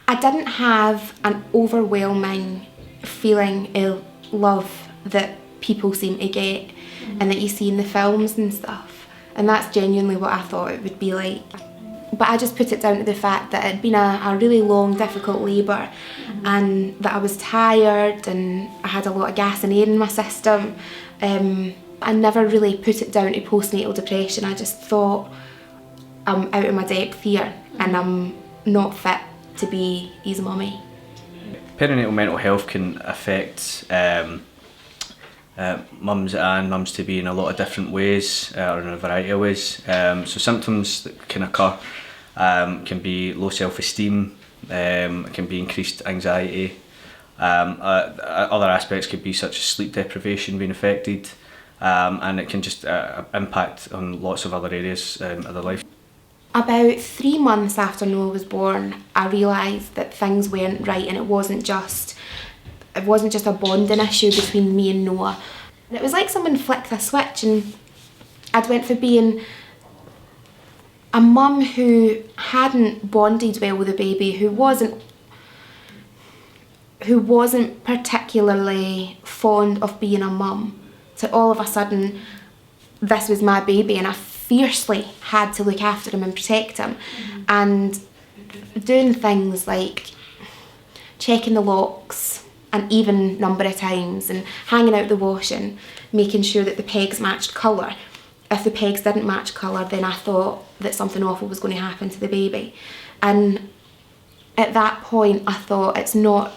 I didn't have an overwhelming feeling of love that people seem to get and that you see in the films and stuff, and that's genuinely what I thought it would be like. But I just put it down to the fact that it had been a really long, difficult labour, and that I was tired and I had a lot of gas and air in my system. I never really put it down to postnatal depression. I just thought, I'm out of my depth here and I'm not fit to be his mummy. Perinatal mental health can affect mums and mums-to-be in a lot of different ways, or in a variety of ways. So symptoms that can occur can be low self-esteem, it can be increased anxiety. Other aspects could be such as sleep deprivation being affected, and it can just impact on lots of other areas of their life. About 3 months after Noah was born, I realised that things weren't right, and it wasn't just a bonding issue between me and Noah. It was like someone flicked a switch, and I'd went from being a mum who hadn't bonded well with a baby, who wasn't particularly fond of being a mum, to all of a sudden this was my baby and I fiercely had to look after him and protect him, and doing things like checking the locks an even number of times and hanging out the washing, making sure that the pegs matched colour. If the pegs didn't match colour, then I thought that something awful was going to happen to the baby. And at that point I thought, it's not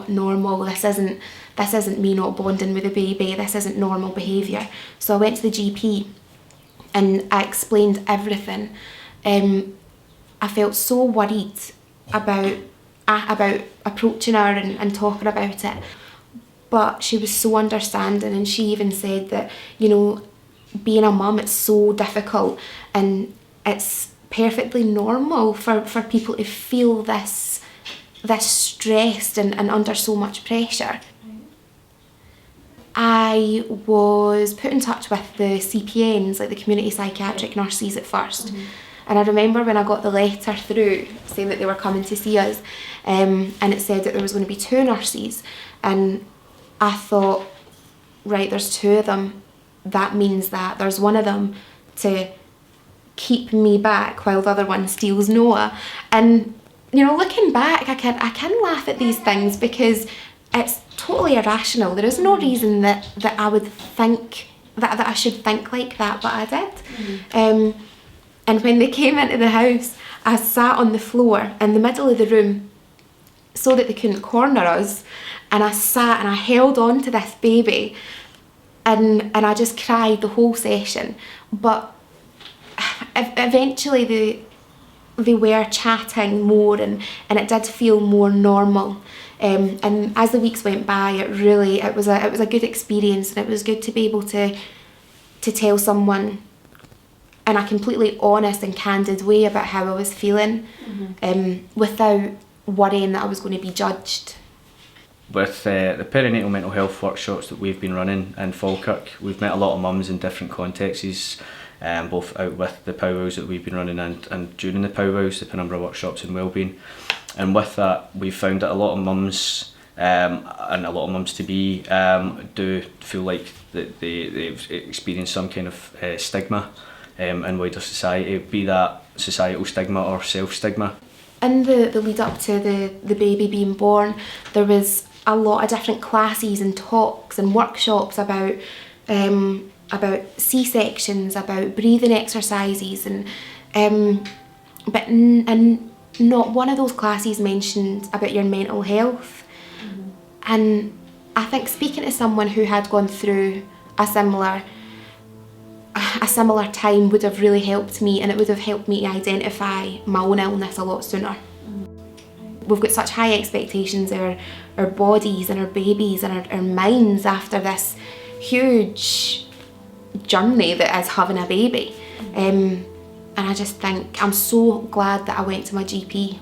normal, this isn't me not bonding with a baby, this isn't normal behaviour. So I went to the GP and I explained everything. I felt so worried about approaching her and talking about it, but she was so understanding, and she even said that, you know, being a mum, it's so difficult and it's perfectly normal for people to feel this stressed and under so much pressure. I was put in touch with the CPNs, like the community psychiatric nurses at first. And I remember when I got the letter through saying that they were coming to see us, and it said that there was going to be 2 nurses, and I thought, right, there's 2 of them, that means that there's one of them to keep me back while the other one steals Noah. And you know, looking back, I can laugh at these things because it's totally irrational. There is no reason that I would think that I should think like that, but I did. And when they came into the house, I sat on the floor in the middle of the room so that they couldn't corner us, and I sat and I held on to this baby, and I just cried the whole session. But eventually they were chatting more, and it did feel more normal. And as the weeks went by, it was a good experience, and it was good to be able to tell someone in a completely honest and candid way about how I was feeling, without worrying that I was going to be judged. With the perinatal mental health workshops that we've been running in Falkirk, we've met a lot of mums in different contexts, both out with the powwows that we've been running and during the powwows, the Penumbra workshops and wellbeing. And with that, we've found that a lot of mums and a lot of mums-to-be do feel like that they've experienced some kind of stigma in wider society, be that societal stigma or self-stigma. In the lead up to the baby being born, there was a lot of different classes and talks and workshops about C-sections, about breathing exercises, but not one of those classes mentioned about your mental health. And I think speaking to someone who had gone through a similar time would have really helped me, and it would have helped me to identify my own illness a lot sooner. We've got such high expectations of our bodies and our babies and our minds after this huge journey that is having a baby. And I just think I'm so glad that I went to my GP.